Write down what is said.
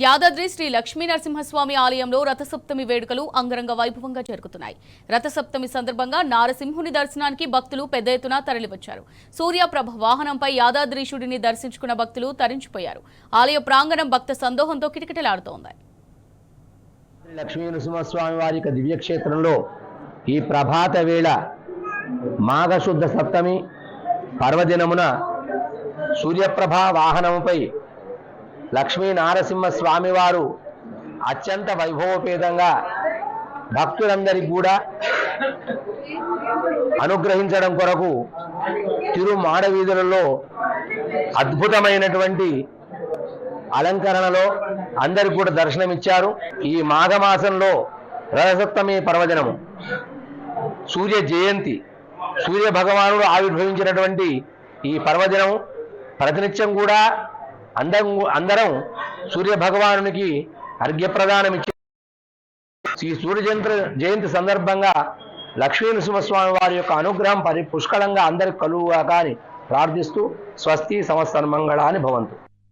యాదాద్రి శ్రీ లక్ష్మీ నరసింహస్వామి ఆలయంలో రథసప్తమి వేడుకలు అంగరంగ వైభవంగా జరుగుతున్నాయి. రథసప్తమి సందర్భంగా నారసింహుని దర్శనానికి భక్తులు పెద్ద ఎత్తున తరలివచ్చారు. సూర్యప్రభ వాహనంపై యాదాద్రీశుడిని దర్శించుకున్న భక్తులు తరించిపోయారు. ఆలయ ప్రాంగణం భక్త సందోహంతో కిటకిటలాడుతోంది. లక్ష్మీ నరసింహస్వామి వారి దివ్యక్షేత్రంలో ఈ ప్రభాత వేళ మాఘశుద్ధ సప్తమి పర్వదినమున సూర్యప్రభ వాహనంపై లక్ష్మీ నారసింహ స్వామివారు అత్యంత వైభవపేతంగా భక్తులందరికీ కూడా అనుగ్రహించడం కొరకు తిరుమాడవీధులలో అద్భుతమైనటువంటి అలంకరణలో అందరికి కూడా దర్శనమిచ్చారు. ఈ మాఘమాసంలో రథసప్తమి పర్వదినము సూర్య జయంతి, సూర్య భగవానుడు ఆవిర్భవించినటువంటి ఈ పర్వదినం ప్రతినిత్యం కూడా అందరం సూర్య భగవానునికి అర్ఘ్యప్రదానం ఇచ్చి ఈ సూర్య జయంతి సందర్భంగా లక్ష్మీ నరసింహస్వామి వారి యొక్క అనుగ్రహం పుష్కలంగా అందరికి కలుగుగా కానీ ప్రార్థిస్తూ స్వస్తి సమస్తన్మంగళాని భవంతు.